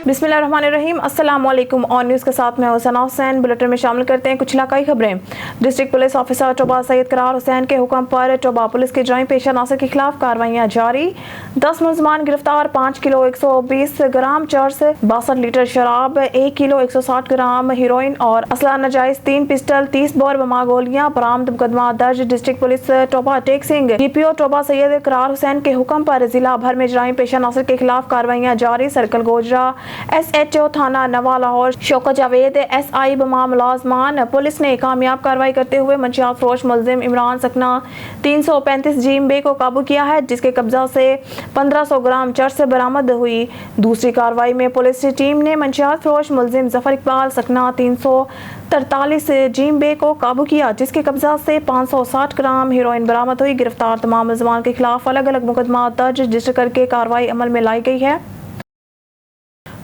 बिस्मिल्लाहिर्रहमानिर्रहीम। अस्सलाम वालेकुम। ऑन न्यूज़ के साथ मैं हुसैना हुसैन। बुलेटिन में शामिल करते हैं कुछ इलाकाई खबरें। District police officer Toba Syed Karar Hussain के हुक्म पर टोबा पुलिस के जॉइंट पेशा नासिर के खिलाफ कार्रवाइयां जारी। 10 मुलजमान गिरफ्तार। 5 किलो 120 ग्राम चर्स, 62 लीटर शराब, 1 किलो 160 ग्राम हीरोइन और असला नाजायज 3 पिस्टल, 30 बोर बमा गोलियां बरामद। मुकदमा दर्ज। District police Toba Tek Singh DPO Toba Syed Karar Hussain के हुक्म पर जिला भर में जराइम पेशा नासिर के खिलाफ कार्रवाइयां जारी। सर्कल गोजरा SHO थाना नवा लाहौर शौकत जावेद SI बमा मुलाजमान। पुलिस ने कामयाब कार्रवाई करते हुए मंशियात फरोश मुलजिम इमरान सकना 335 GMB को काबू किया है, जिसके कब्जा से 1500 ग्राम चर्स बरामद हुई। दूसरी कार्रवाई में पुलिस टीम ने मंशियात फरोश मुलजिम जफर इकबाल सकना 343 GMB को काबू किया, जिसके कब्जा से 560 ग्राम हीरोइन बरामद हुई। गिरफ्तार तमाम मुलजमान के खिलाफ अलग अलग मुकदमा दर्ज रजिस्टर करके कार्रवाई अमल में लाई गई है।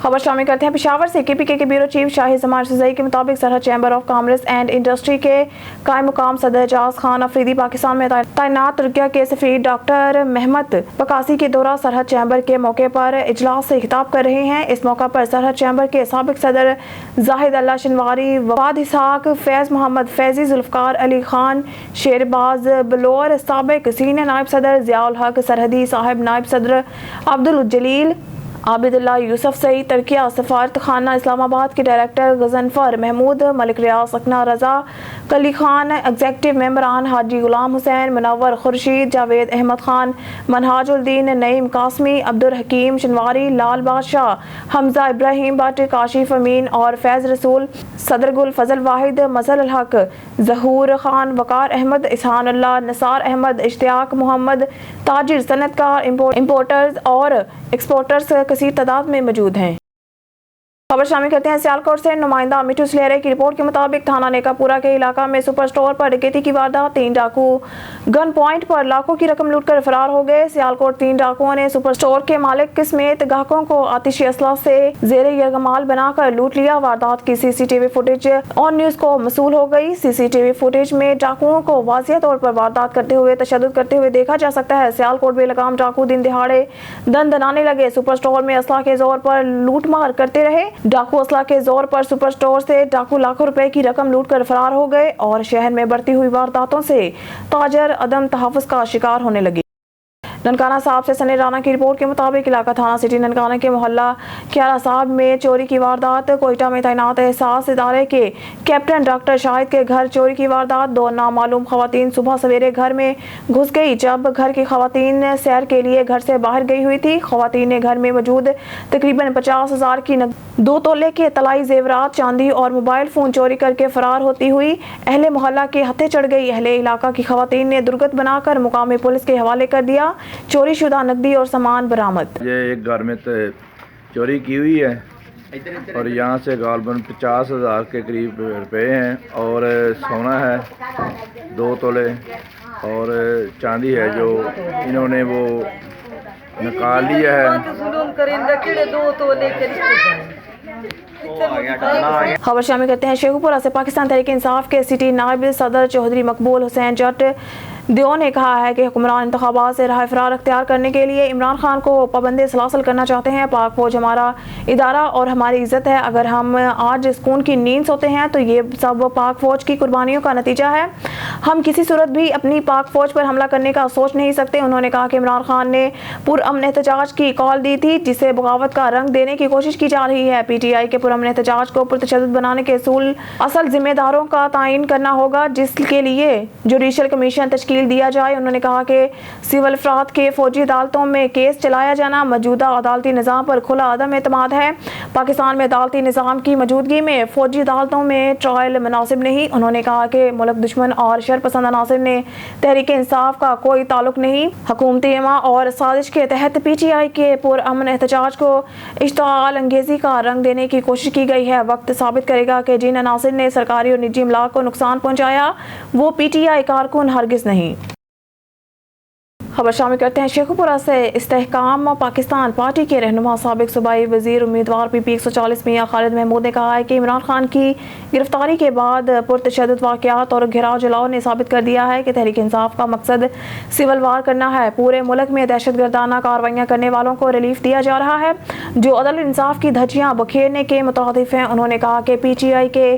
खबर शामिल करते हैं पेशावर से। KPK के ब्यूरो चीफ शाहिद जमान सुजई के मुताबिक सरहद chamber of commerce and industry के कायम मुकाम सदर एजाज खान अफरीदी पाकिस्तान में तैनात तुर्किया के सफीर डॉक्टर महमद पकासी के दौरा सरहद चैम्बर के मौके पर इजलास से खिताब कर रहे हैं। इस मौका पर सरहद चैम्बर के साबिक सदर जाहिद अल्लाह शनवारी, वफाद इसहाक, फैज मोहम्मद फैजी, जुल्फकार अली खान, शेरबाज बलोर, साबिक सीनियर नायब सदर जियाउल हक सरहदी, साहिब नायब सदर अब्दुल जलील, आबिदुल्लाह यूसुफ सईद तरकिया, सफारत खाना इस्लामाबाद के डायरेक्टर गजनफर महमूद, मलिक रियाज सकना, रजा कली खान, एग्जीक्यूटिव मेंबरान हाजी गुलाम हुसैन, मुनव्वर खुर्शीद, जावेद अहमद खान, मनहाजुद्दीन, नईम कासमी, अब्दुल हकीम शनवारी, लाल बादशाह, हमजा इब्राहिम भट्ट, काशिफ अमीन और फैज रसूल, सदरगुल फजल वाहिद, मजहर हक, जहूर खान, वकार अहमद, इसहान अल्लाह, नसार अहमद, इश्तियाक मोहम्मद, ताजिर, सनतकार, इम्पोर्टर्स और एक्सपोर्टर्स कसीर तादाद में मौजूद हैं। खबर शामिल करते हैं सियालकोट से। नुमाइंदा मिठू सलेरे की रिपोर्ट के मुताबिक थाना नेकापुरा के इलाका में सुपर स्टोर पर डकैती की वारदात। 3 डाकू गन पॉइंट पर लाखों की रकम लूटकर फरार हो गए। सियालकोट 3 डाकुओं ने सुपर स्टोर के मालिक समेत ग्राहकों को आतिशी असला से जेर यरगमाल बनाकर लूट लिया। वारदात की CCTV फुटेज ऑन न्यूज को मसूल हो गई। CCTV फुटेज में डाकुओं को वाज़िह तौर पर वारदात करते हुए तशद्दुद करते हुए देखा जा सकता है। सियालकोट बेलगाम डाकू दिन दिहाड़े दन दनाने लगे। सुपर स्टोर में असला के जोर पर लूट मार करते रहे। डाकू असला के जोर पर सुपर स्टोर से डाकू लाखों रुपए की रकम लूटकर फरार हो गए और शहर में बढ़ती हुई वारदातों से ताजर अदम तहफ़्फ़ुज़ का शिकार होने लगे। ननकाना साहब से सनी राना की रिपोर्ट के मुताबिक इलाका थाना सिटी ननकाना के मोहल्ला क्यारा साहब में चोरी की वारदात। कोयटा में तैनात एहसास इदारे के कैप्टन डॉक्टर शाहिद के घर चोरी की वारदात। 2 नामालूम खवातीन सुबह सवेरे घर में घुस गई। जब घर की खवातीन सैर के लिए घर से बाहर गई हुई थी, खवातीन ने घर में मौजूद तकरीबन 50,000 की 2 तोले के तलाई जेवरात, चांदी और मोबाइल फ़ोन चोरी करके फरार होती हुई अहले मोहल्ला के हत्थे चढ़ गई। अहले इलाका की खवातीन ने दुर्गत बनाकर मुकामी पुलिस के हवाले कर दिया। चोरी शुदा नकदी और सामान बरामद। ये एक घर में चोरी की हुई है और यहाँ से गालबन 50,000 के करीब रुपए हैं और सोना है 2 तोले और चांदी है जो इन्होंने वो निकाल लिया है। खबर शामिल करते हैं शेखुपुरा से। पाकिस्तान तहरीक इंसाफ के सिटी नायब सदर चौधरी मकबूल हुसैन जट दियो ने कहा है कि हुक्मरान इंतखाबात से राह फरार अख्तियार करने के लिए इमरान खान को पाबंदी सलासल करना चाहते हैं। पाक फौज हमारा इदारा और हमारी इज्जत है। अगर हम आज सुकून की नींद सोते हैं तो ये सब पाक फौज की कुर्बानियों का नतीजा है। हम किसी सूरत भी अपनी पाक फौज पर हमला करने का सोच नहीं सकते। उन्होंने कहा कि इमरान खान ने पुरअमन एहतजाज की कॉल दी थी, जिसे बगावत का रंग देने की कोशिश की जा रही है। PTI के पुरअमन एहतजाज को पुरतशद्दुद बनाने के असल जिम्मेदारों का तयन करना होगा, जिसके लिए जुडिशल कमीशन तश्कील दिया जाए। उन्होंने कहा कि सिविल अफराद के फौजी अदालतों में केस चलाया जाना मौजूदा अदालती निज़ाम पर खुला अदम एतमाद है। पाकिस्तान में अदालती निज़ाम की मौजूदगी में फौजी अदालतों में ट्रायल मुनासिब नहीं। उन्होंने कहा कि मुल्क दुश्मन और शरपसंद अनासिर ने तहरीक इंसाफ का कोई ताल्लुक नहीं। हुकूमती एमा और साजिश के तहत PTI के पुरअमन एहतजाज को इश्तिआल अंगेजी का रंग देने की कोशिश की गई है। वक्त साबित करेगा कि जिन अनासिर ने सरकारी और निजी इमलाक को नुकसान पहुँचाया वो PTI कारकुन हरगिज़ नहीं। खबर शामिल करते हैं। शेखुपुरा से इस्तेहकाम पाकिस्तान पार्टी के रहनुमा साबिक सूबाई वजीर उम्मीदवार PP 140 मियां खालिद महमूद ने कहा है कि इमरान खान की गिरफ्तारी के बाद पुरतशद्दुद वाक़यात और घेराव जलाओ ने साबित कर दिया है कि तहरीक इंसाफ का मकसद सिविल वार करना है। पूरे मुल्क में दहशतगर्दाना कार्रवाइयाँ करने वालों को रिलीफ दिया जा रहा है जो अदल इंसाफ की धज्जियाँ बखेरने के मुतादिफ हैं। उन्होंने कहा कि PTI के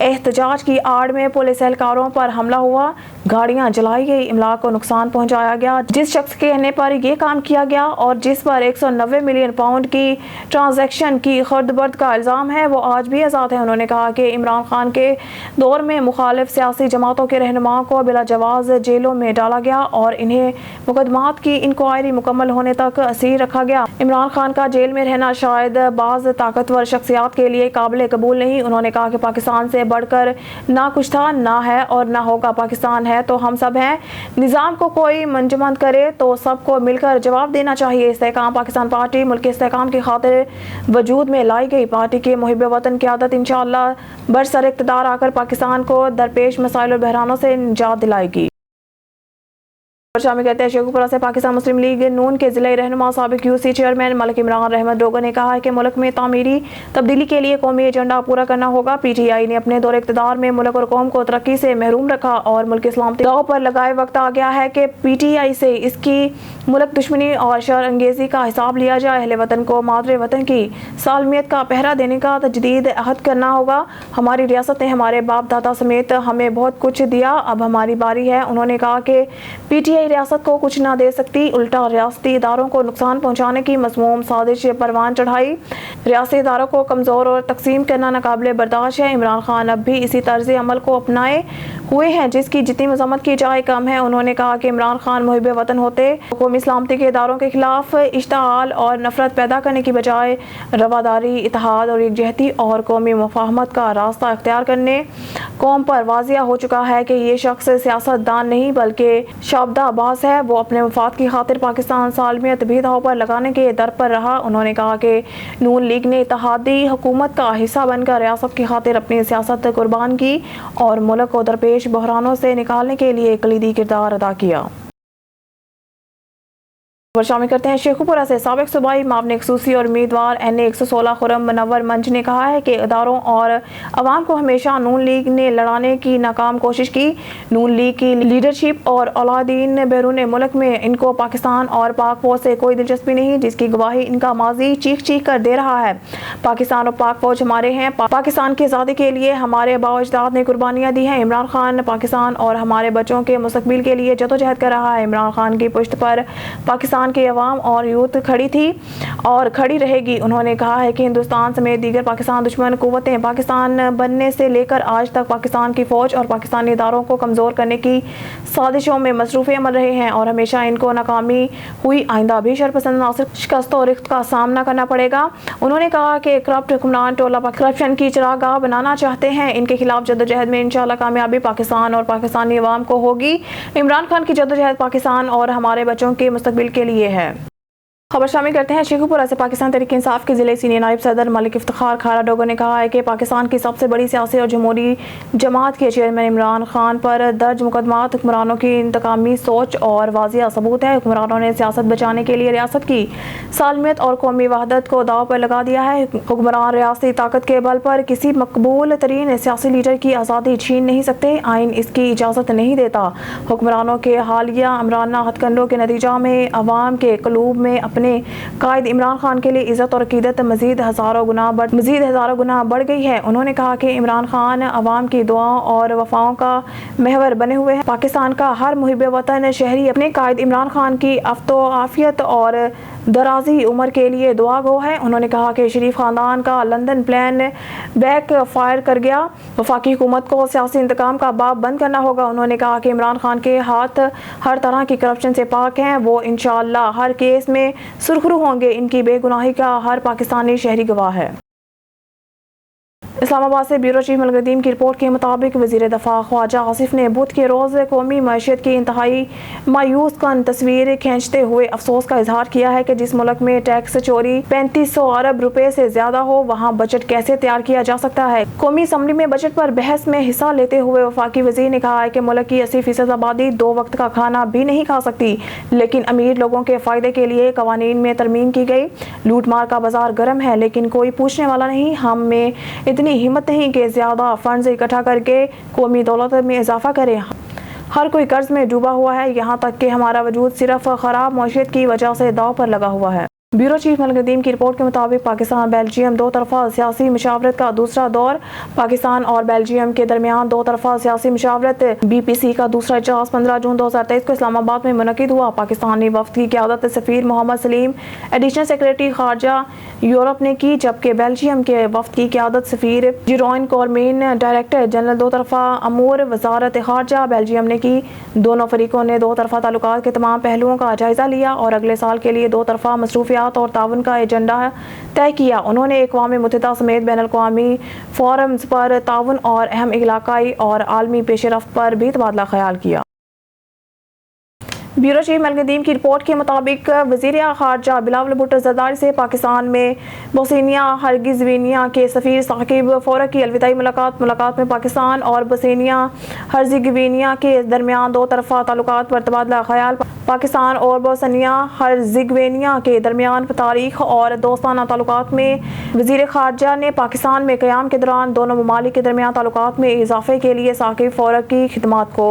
एहतजाज की आड़ में पुलिस एहलकारों पर हमला हुआ, गाड़ियाँ जलाई गई, इमलाक को नुकसान पहुँचाया गया। जिस शख्स के कहने पर यह काम किया गया और जिस पर 190 मिलियन पाउंड की ट्रांजैक्शन की खर्द-बर्द का इल्ज़ाम है वो आज भी आज़ाद है। उन्होंने कहा कि इमरान खान के दौर में मुखालिफ सियासी जमातों के रहनुमाओं को बिला जवाज़ जेलों में डाला गया और इन्हें मुकदमात की इंक्वायरी मुकम्मल होने तक असीर रखा गया। इमरान खान का जेल में रहना शायद बाज़ ताकतवर शख्सियात के लिए काबिल कबूल नहीं। उन्होंने कहा कि पाकिस्तान से बढ़कर ना कुछ था, ना है और ना होगा। पाकिस्तान है तो हम सब हैं। निज़ाम को कोई मंजमंद करे तो सबको मिलकर जवाब देना चाहिए। इस्तेहकाम पाकिस्तान पार्टी मुल्क के इस्तेहकाम की खातिर वजूद में लाई गई पार्टी के मुहिब वतन की आदत इंशाअल्लाह बरसर इक़्तिदार आकर पाकिस्तान को दरपेश मसाइल और बहरानों से निजात दिलाएगी। शामिल कहते हैं। शेखुपुरा से पाकिस्तान मुस्लिम लीग नून के जिले रहनुमा साबिक UC चेयरमैन मलिक इमरान रहमत डोगर ने कहा है कि मुल्क में तामीरी तब्दीली के लिए कौमी एजेंडा पूरा करना होगा। PTI ने अपने दौर इक़्तिदार में मुल्क और कौम को तरक्की से महरूम रखा और मुल्क इस्लामती दाव पर लगाए। वक्त आ गया है कि PTI से इसकी मुल्क दुश्मनी और शर अंगेजी का हिसाब लिया जाए। अहले वतन को मादरे वतन की सालमियत का पहरा देने का तजदीद अहद करना होगा। हमारी रियासत ने हमारे बाप दादा समेत हमें बहुत कुछ दिया, अब हमारी बारी है। उन्होंने कहा कि PTI रियासत को कुछ ना दे सकती, उल्टा रियासती इदारों को नुकसान पहुंचाने की मज़मूम साजिश परवान चढ़ाई। रियासती इदारों को कमज़ोर और तकसीम करना नाकाबिले बर्दाश्त है। इमरान खान अब भी इसी तर्ज अमल को अपनाए हुए हैं जिसकी जितनी मजम्मत की जाए कम है। उन्होंने कहा कि इमरान खान मुहिब वतन होते कौमी इस्लामती के इदारों के खिलाफ इश्ताल और नफरत पैदा करने की बजाय रवादारी, इत्तेहाद और एकजहती और कौमी मुफाहमत का रास्ता इख्तियार करने कौम पर वाजिया हो चुका है कि ये शख्स सियासतदान नहीं बल्कि शाबदा बास है। वो अपने मफाद की खातिर पाकिस्तान सालमियत भी दांव पर लगाने के दर पर रहा। उन्होंने कहा कि नून लीग ने इत्तेहादी हुकूमत का हिस्सा बनकर रियासत की खातिर अपनी सियासत कुर्बान की और मुल्क को दरपेश बहरानों से निकालने के लिए कलीदी किरदार अदा किया। शामिल करते हैं। शेखुपुरा से साबिक सूबाई मामले खसूसी और उम्मीदवार NA 116 खुर्रम मुनव्वर मंच ने कहा है कि इदारों और अवाम को हमेशा नून लीग ने लड़ाने की नाकाम कोशिश की। नून लीग की लीडरशिप और औलादीन बैरून मुल्क में इनको पाकिस्तान और पाक फौज से कोई दिलचस्पी नहीं, जिसकी गवाही इनका माजी चीख चीख कर दे रहा है। पाकिस्तान और पाक फौज हमारे हैं। पाकिस्तान की आज़ादी के लिए हमारे आबा अजदाद ने कुर्बानियाँ दी हैं। इमरान खान पाकिस्तान और हमारे बच्चों के मुस्तकबिल के लिए जदोजहद कर रहा है। इमरान खान की पुश्त पर पाकिस्तान के अवाम और यूथ खड़ी थी और खड़ी रहेगी। उन्होंने कहा है कि हिंदुस्तान समेत दीगर पाकिस्तान दुश्मन कुव्वतें पाकिस्तान बनने से लेकर आज तक पाकिस्तान की फौज और पाकिस्तानी इदारों को कमज़ोर करने की साजिशों में मसरूफ़ अमल रहे हैं और हमेशा इनको नाकामी हुई। आइंदा भी शरपसंद नासिर शिकस्त और रिख्त का सामना करना पड़ेगा। उन्होंने कहा कि करप्ट हुक्मरान टोला करप्शन की चरागाह बनाना चाहते हैं। इनके खिलाफ जद्दोजहद में इंशाअल्लाह कामयाबी पाकिस्तान और पाकिस्तानी अवाम को होगी। इमरान खान की जद्दोजहद पाकिस्तान और हमारे बच्चों के मुस्तकबिल के लिए है। खबर शामिल करते हैं। शेखुपुरा से पाकिस्तान तहरीक इंसाफ के जिले सीनियर नायब सदर मलिक इफ्तिखार खारा डोगर ने कहा है कि पाकिस्तान की सबसे बड़ी सियासी और जमहूरी जमात के चेयरमैन इमरान खान पर दर्ज मुकदमात हुक्मरानों की इंतकामी सोच और वाजिया सबूत है। हुक्मरानों ने सियासत बचाने के लिए रियासत की सालमियत और कौमी वहदत को दाव पर लगा दिया है। हुक्मरान रियासती ताकत के बल पर किसी मकबूल तरीन सियासी लीडर की आज़ादी छीन नहीं सकते। आइन इसकी इजाज़त नहीं देता। हुक्मरानों के हालिया अमराना हथकंडों के नतीजा में अवाम के कलूब में अपने कायद इमरान खान के लिए इज्जत और अकीदत मजीद हज़ारों गुना बढ़ गई है। उन्होंने कहा कि इमरान खान अवाम की दुआओं और वफाओं का महवर बने हुए हैं। पाकिस्तान का हर मुहिब वतन शहरी अपने कायद इमरान खान की अफ्तो आफियत और दराजी उम्र के लिए दुआ गो है। उन्होंने कहा कि शरीफ खानदान का लंदन प्लान बैक फायर कर गया। वफाकी हुकूमत को सियासी इंतकाम का बाब बंद करना होगा। उन्होंने कहा कि इमरान खान के हाथ हर तरह की करप्शन से पाक हैं। वो इंशाअल्लाह हर केस में सुरखरू होंगे। इनकी बेगुनाही का हर पाकिस्तानी शहरी गवाह है। इस्लामाबाद से ब्यूरो चीफ मलकदीम की रिपोर्ट के मुताबिक वज़ीर दफ़ा ख्वाजा आसिफ ने बुध के रोज़ कौमी मईशत की इंतहाई मायूस कन तस्वीर खींचते हुए अफसोस का इजहार किया है कि जिस मुल्क में टैक्स चोरी 3500 अरब रुपए से ज्यादा हो वहाँ बजट कैसे तैयार किया जा सकता है। कौमी असम्बली में बजट पर बहस में हिस्सा लेते हुए वफाकी वज़ीर ने कहा है कि मुल्क की 80% आबादी 2 वक्त का खाना भी नहीं खा सकती, लेकिन अमीर लोगों के फ़ायदे के लिए कवानीन में तरमीम की गई। लूट मार का बाजार गर्म है लेकिन कोई पूछने वाला नहीं। हम में इतनी हिम्मत नहीं कि ज्यादा फंड्स इकट्ठा करके कौमी दौलत में इजाफा करें। हर कोई कर्ज में डूबा हुआ है, यहाँ तक कि हमारा वजूद सिर्फ खराब मईशत की वजह से दाव पर लगा हुआ है। ब्यूरो चीफ मलकदीम की रिपोर्ट के मुताबिक पाकिस्तान बेल्जियम 2 तरफा सियासी मुशावरत का दूसरा दौर। पाकिस्तान और बेल्जियम के दरमियान 2 तरफा सियासी मुशावरत BPC का दूसरा इजलास 15 जून 2023 को इस्लामाबाद में मुनक़िद हुआ। पाकिस्तानी वफ़द की क़यादत सफ़ीर मोहम्मद सलीम एडिशनल सेक्रेटरी खारजा यूरोप ने की, जबकि बेल्जियम के वफ़द की क़यादत सफ़ीर जीरोइन कॉरमेन डायरेक्टर जनरल 2 तरफा अमूर वज़ारत खारजा बेल्जियम ने की। दोनों फरीकों ने 2 तरफा ताल्लुकात के तमाम पहलुओं का जायज़ा लिया और अगले साल के लिए 2 तरफा मसरूफियात और ताउन का एजेंडा तय किया। उन्होंने अक़वाम मुत्तहिदा समेत बैनुल अक़वामी फोरम्स पर ताउन और अहम इलाकाई और आलमी पेशरफ्त पर भी तबादला ख्याल किया। ब्यूरो चीफ मलकदीम की रिपोर्ट के मुताबिक वज़ीर ख़ारजा बिलावल भुट्टो ज़रदारी से पाकिस्तान में बोस्निया हर्ज़ेगोविना के सफ़ीर साकिब फ़ोरक की अलविदाई मुलाकात में पाकिस्तान और बोस्निया हर्ज़ेगोविना के दरमियान 2 तरफा ताल्लुकात पर तबादला ख्याल। पाकिस्तान और बोस्निया हर्ज़ेगोविना के दरमियान तारीख और दोस्ताना ताल्लुकात में वज़ीर ख़ारजा ने पाकिस्तान में क़याम के दौरान दोनों ममालिक के दरमियान ताल्लुकात में इजाफे के लिए साकिब फ़ोरक की खिदमात को।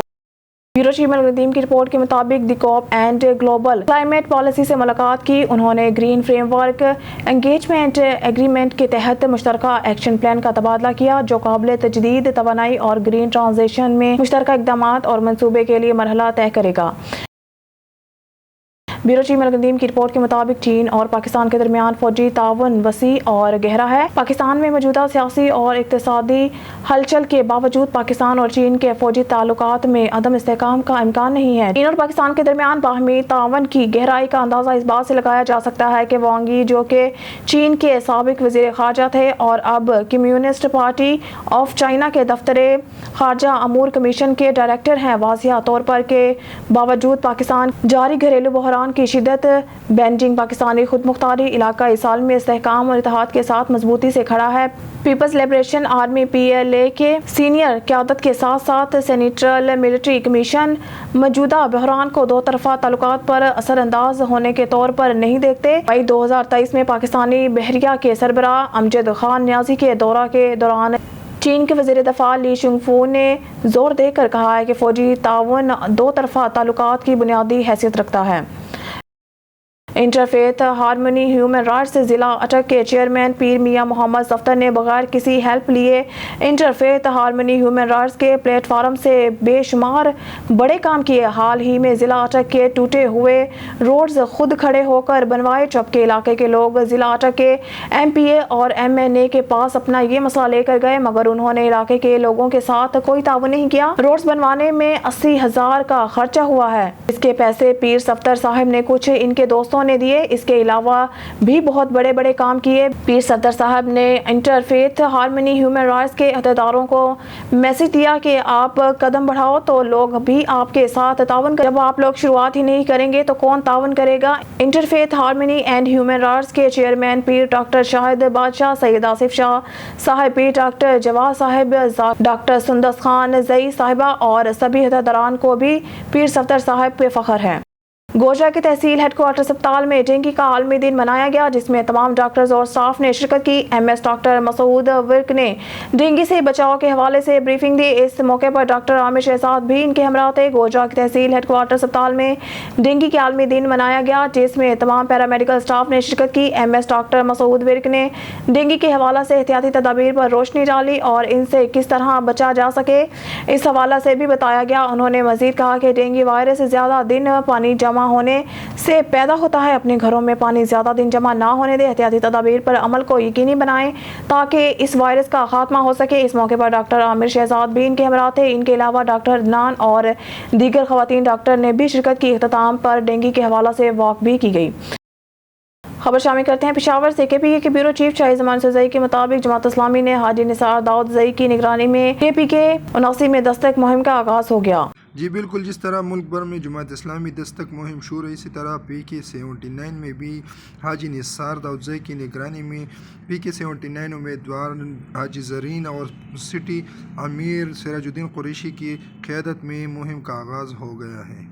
ब्यूरो चीफ मलकदीम की रिपोर्ट के मुताबिक the COP and global climate policy से मुलाकात की। उन्होंने ग्रीन फ्रेमवर्क एंगेजमेंट एग्रीमेंट के तहत मुश्तरका एक्शन प्लान का तबादला किया, जो काबिल तजदीद तवानाई और ग्रीन ट्रांजिशन में मुश्तरका इक़दामात और मनसूबे के लिए मरहला तय करेगा। ब्यूरो चीफ मलकदीम की रिपोर्ट के मुताबिक चीन और पाकिस्तान के दरमियान फौजी ताउन वसी और गहरा है। पाकिस्तान में मौजूदा सियासी और इक़्तिसादी हलचल के बावजूद पाकिस्तान और चीन के फौजी ताल्लुकात में अदम इस्तेहकाम का इम्कान नहीं है। चीन और पाकिस्तान के दरमियान बाहमी ताउन की गहराई का अंदाजा इस बात से लगाया जा सकता है कि वांग यी, जो कि चीन के साबिक वज़ीर ख़ारजा थे और अब कम्युनिस्ट पार्टी ऑफ चाइना के दफ्तर ख़ारजा अमूर कमीशन के डायरेक्टर हैं, वाज़िया तौर पर के बावजूद पाकिस्तान जारी घरेलू बहरान की शिद्दत बेजिंग पाकिस्तानी खुद मुख्तारी इलाकाई सालमी इस्तेहकाम और इत्तेहाद के साथ मजबूती से खड़ा है। पीपल्स लिबरेशन आर्मी PLA के सीनियर क़यादत के साथ साथ सेंट्रल मिलिट्री कमीशन मौजूदा बहरान को 2 तरफा ताल्लुकात पर असरअंदाज होने के तौर पर नहीं देखते। मई 2023 में पाकिस्तानी बहरिया के सरबराह अमजद खान न्याजी के दौरा के दौरान चीन के वज़ीर दफ़ा ली शुंगफू ने जोर देकर कहा है कि फ़ौजी ताउन 2 तरफा ताल्लुकात की बुनियादी हैसियत रखता है। इंटरफेथ हारमोनी ह्यूमन राइट्स ज़िला अटक के चेयरमैन पीर मियां मोहम्मद सफ्तर ने बगैर किसी हेल्प लिए इंटरफेथ हारमोनी ह्यूमन राइट्स के प्लेटफार्म से बेशुमार बड़े काम किए। हाल ही में ज़िला अटक के टूटे हुए रोड्स खुद खड़े होकर बनवाए, जबकि इलाके के लोग ज़िला अटक के MPA और MNA के पास अपना ये मसला लेकर गए, मगर उन्होंने इलाके के लोगों के साथ कोई ताउन नहीं किया। रोड्स बनवाने में 80,000 का खर्चा हुआ है, इसके पैसे पीर सफ्तर साहब ने कुछ इनके दोस्तों ने दिए। इसके अलावा भी बहुत बड़े बड़े काम किए। पीर सफ्तर साहब ने इंटरफेथ हारमोनी ह्यूमन राइट्स के अहदेदारों को मैसेज दिया कि आप कदम बढ़ाओ तो लोग भी आपके साथ ताउन करें। जब आप लोग शुरुआत ही नहीं करेंगे तो कौन ताउन करेगा। Interfaith harmony and human rights के चेयरमैन पीर डॉक्टर शाहिद बादशाह, सैयद आसिफ शाह साहब, पीर डॉक्टर जवाद साहब, डॉक्टर सुंदस खान जई साहिबा और सभी अहदेदारान को भी पीर सफ्तर साहब पे फख्र है। गोजा के तहसील हेडक्वार्टर अस्पताल में डेंगू का आलमी दिन मनाया गया, जिसमें तमाम डॉक्टर्स और स्टाफ ने शिरकत की। MS डॉक्टर मसूद विर्क ने डेंगू से बचाव के हवाले से ब्रीफिंग दी। इस मौके पर डॉक्टर आमिर शहजाद भी इनके हमरा थे। गोजा के तहसील हेडक्वार्टर अस्पताल में डेंगू के आलमी दिन मनाया गया, जिसमें तमाम पैरामेडिकल स्टाफ ने शिरकत की। MS डॉक्टर मसूद विर्क ने डेंगू के हवाले से एहतियाती तदाबीर पर रोशनी डाली और इनसे किस तरह बचा जा सके इस हवाले से भी बताया गया। उन्होंने मजीद कहा कि डेंगू वायरस ज़्यादा दिन पानी जमा होने से पैदा होता है। अपने घरों में पानी ज्यादा दिन जमा ना होने दें। एहतियाती तदाबीर पर अमल को यकीनी बनाएं ताकि इस वायरस का खात्मा हो सके। इस मौके पर डॉक्टर आमिर शहजाद भी इनके हमरा थे। इनके अलावा डॉक्टर अदनान और दीगर खवातीन डॉक्टर ने भी शिरकत की। इख्तिताम पर डेंगू के हवाले से वॉक भी की गई। खबर शामिल करते हैं पेशावर से। KPK के ब्यूरो चीफ शाही जमान सज़ई के मुताबिक जमात इस्लामी ने हाजी निसार दाऊद ज़ई की निगरानी में KPK 79 में दस्तक मुहिम का आगाज़ हो गया। जी बिल्कुल, जिस तरह मुल्क भर में जमात इस्लामी दस्तक मुहिम शुरू है, इसी तरह PK 79 में भी हाजी निसार दाऊद ज़ई की निगरानी में PK 79 उम्मीदवार हाजी ज़रीन और सिटी अमीर सिराजुद्दीन कुरैशी की क़यादत में मुहिम का आगाज़ हो गया है।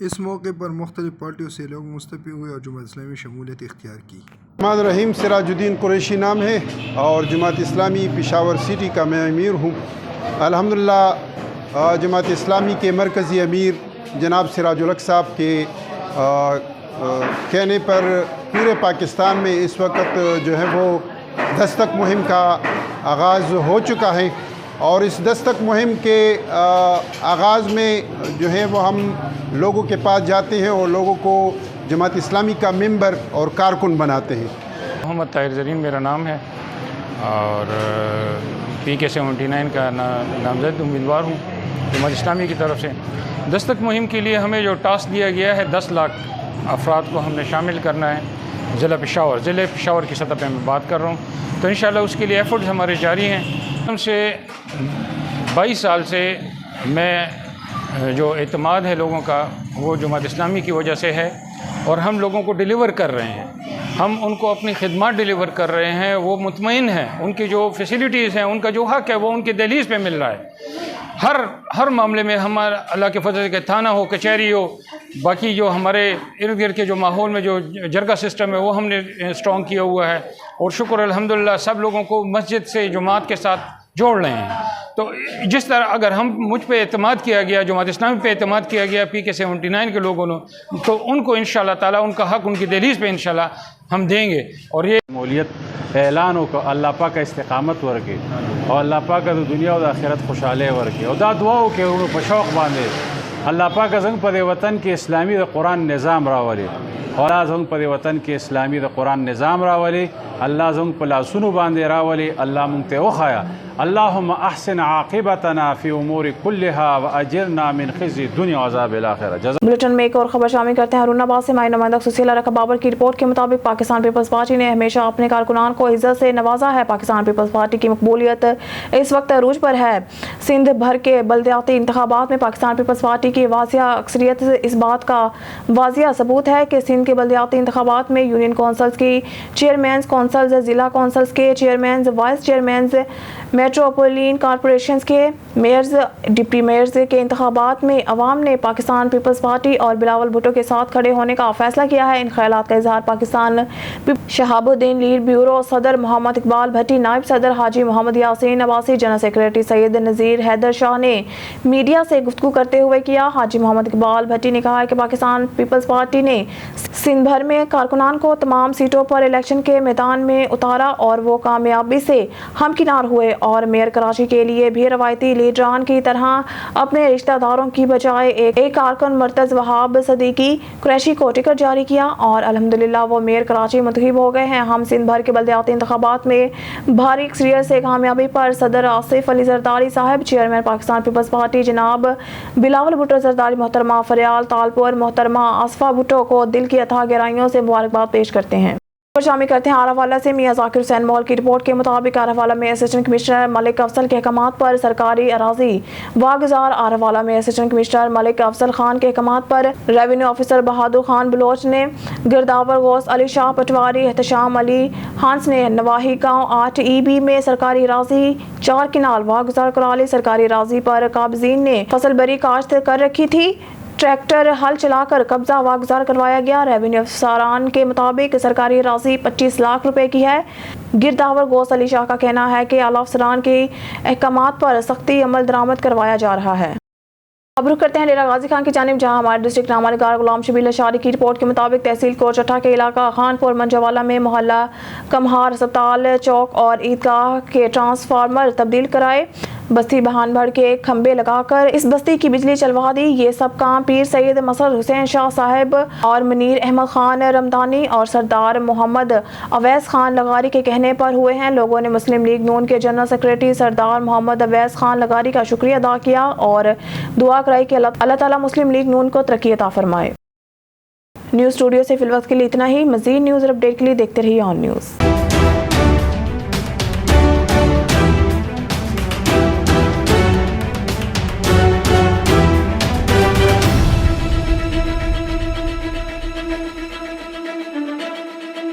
इस मौके पर मुख्तलिफ पार्टियों से लोग मुस्तफ़ी हुए और जमात इस्लामी शमूलियत इख्तियार की। रहमान रहीम, सिराजुद्दीन कुरैशी नाम है और जमात इस्लामी पेशावर सिटी का मैं अमीर हूँ। अल्हम्दुलिल्लाह जमात इस्लामी के मरकज़ी अमीर जनाब सिराजुल हक साहब के कहने पर पूरे पाकिस्तान में इस वक्त जो है वो दस्तक मुहिम का आगाज़ हो चुका है और इस दस्तक मुहिम के आगाज़ में जो है वो हम लोगों के पास जाते हैं और लोगों को जमात इस्लामी का मेंबर और कारकुन बनाते हैं। मोहम्मद ताहिर ज़रीन मेरा नाम है और PK 79 का नामज़द उम्मीदवार हूँ जमात इस्लामी की तरफ से। दस्तक मुहिम के लिए हमें जो टास्क दिया गया है 10 लाख अफराद को हमने शामिल करना है। ज़िला पेशावर की सतह पर मैं बात कर रहा हूँ, तो इंशाल्लाह उसके लिए एफ़र्ट्स हमारे जारी हैं। हमसे 22 साल से मैं जो एतमाद है लोगों का वो जमात इस्लामी की वजह से है और हम लोगों को डिलीवर कर रहे हैं, हम उनको अपनी खिदमत डिलीवर कर रहे हैं। वो मुतमईन हैं, उनकी जो फैसिलिटीज़ हैं, उनका जो हक़ है वो उनके दहलीज़ पे मिल रहा है। हर मामले में हमारा अल्लाह के फजल के थाना हो, कचहरी हो, बाकी जो हमारे इर्द गिर्द के जो माहौल में जो जरगा सिस्टम है वो हमने स्ट्रॉन्ग किया हुआ है और शुक्र अल्हम्दुलिल्लाह सब लोगों को मस्जिद से जमात के साथ जोड़ रहे हैं। तो जिस तरह अगर हम मुझ पे एतमाद किया गया, जमात इस्लामी पे एतमाद किया गया PK 79 के लोगों ने, तो उनको इंशाल्लाह ताला उनका हक़ उनकी दहलीज़ पे इंशाल्लाह हम देंगे। और ये शमूलियत ऐलान हो अल्लाह पाक का इस्तिकामत वर्के और अल्लाह पाक का दुनिया और आखिरत खुशहाले वर्के और दा दुआ के उन्होंने पशौक बांधे अल्लाह पाक जंग पदे वतन के इस्लामी द कुरान निज़ाम रावले और जंग पदे वतन के इस्लामी द कुरान निज़ाम रावले अल्लाह जंग पला सुनु बांधे रावले अल्लाह मुंगते वखाया अल्लाहुम्मा अहसिन आक़िबतना फ़ी उमूरि कुल्लिहा व अजिरना मिन ख़िज़्यि दुनिया व अज़ाबिल आख़िरह। बुलेटिन में एक और खबर शामिल करते हैं। हरुणाबाद से हमारी नुमाइंदा सुशीला रखा बाबर की रिपोर्ट के मुताबिक पाकिस्तान पीपल्स पार्टी ने हमेशा अपने कारकुनान को इज्जत से नवाजा है। पाकिस्तान पीपल्स पार्टी की मकबूलियत इस वक्त अरूज पर है। सिंध भर के बल्दियाती इंतखाबात में पाकिस्तान पीपल्स पार्टी की वाज़िया अक्सरियत इस बात का वाज़िया सबूत है कि सिंध के बल्दियाती इंतखाबात में यूनियन कौंसल्स की चेयरमैन, कौंसल्स, ज़िला कौंसल्स के chairman, vice chairman, metropolitan corporations के मेयर्स, डिप्टी मेयर्स के इंतखाबात में अवाम ने पाकिस्तान पीपल्स पार्टी और बिलावल भुट्टो के साथ खड़े होने का फैसला किया है। इन ख्यालात का इजहार पाकिस्तान शहाबुद्दीन लीड ब्यूरो सदर मोहम्मद इकबाल भट्टी, नायब सदर हाजी मोहम्मद यासीन नवासी, जनरल सेक्रेटरी सैयद नज़ीर हैदर शाह ने मीडिया से गुफ्तगू करते हुए किया। हाजी मोहम्मद इकबाल भट्टी ने कहा कि पाकिस्तान पीपल्स पार्टी ने सिंध भर में कारकुनान को तमाम सीटों पर इलेक्शन के मैदान में उतारा और वो कामयाबी से हमकिनार हुए और मेयर कराची के लिए भी रवायती लीडरान की तरह अपने रिश्तेदारों की बजाय एक कारकुन मर्तज़ वहाब सदीकी कुरैशी को टिकट जारी किया और अल्हम्दुलिल्लाह वो मेयर कराची मुंतखब हो गए हैं। हम सिंध भर के बल्दियाती इंतखाबात में भारी अक्सरियत से कामयाबी पर सदर आसिफ अली जरदारी साहब, चेयरमैन पाकिस्तान पीपल्स पार्टी जनाब बिलावल भुट्टो जरदारी, मोहतरमा फरियाल तालपुर, मोहतरमा आसफा भुट्टो को दिल की अथाह गहराइयों से मुबारकबाद पेश करते हैं। शामिल करते हैं आरावाला से मियां जाकिर हुसैन मॉल की रिपोर्ट के मुताबिक आरावाला में असिस्टेंट कमिश्नर मलिक अफसल के अहकामात पर सरकारी अराजी वागुजार। आरावाला में असिस्टेंट कमिश्नर मलिक अफसल खान के अहकामात पर रेवेन्यू ऑफिसर बहादुर खान बलोच ने गिरदावर गौस अली शाह पटवारी, एहतशाम अली हांस ने नवाही गाँव 8 EB में सरकारी अराजी 4 किनाल वागुजार करा ली। सरकारी अराजी पर काबजीन ने फसल बरी काश्त कर रखी थी। ट्रैक्टर हल चलाकर कब्जा वागुजार करवाया गया। रेवेन्यू अफसरान के मुताबिक सरकारी राशि 25 लाख रुपए की है। गिरदावर गौस अली शाह का कहना है कि आला अफसरान के अहकामात पर सख्ती अमल दरामद करवाया जा रहा है। अब रुख करते हैं डेरा गाजी खान की जानिब, जहां हमारे डिस्ट्रिक्ट नामानिगार गुलाम शबील अशारी की रिपोर्ट के मुताबिक तहसील कोचट्टा के इलाका खानपुर मंजवाला में मोहल्ला कमहार अस्पताल चौक और ईदगाह के ट्रांसफार्मर तब्दील कराए। बस्ती बहान भर के खंबे लगाकर इस बस्ती की बिजली चलवा दी। ये सब काम पीर सैयद मसद हुसैन शाह साहब और मुनीर अहमद खान रमदानी और सरदार मोहम्मद अवैस खान लगारी के कहने पर हुए हैं। लोगों ने मुस्लिम लीग नून के जनरल सेक्रेटरी सरदार मोहम्मद अवैस खान लगारी का शुक्रिया अदा किया और दुआ कराई कि अल्लाह ताला मुस्लिम लीग नून को तरक्की अता फरमाए। न्यूज़ स्टूडियो से फिलवक्त के लिए इतना ही। मज़ीद न्यूज़ और अपडेट के लिए देखते रहिए ऑन न्यूज़।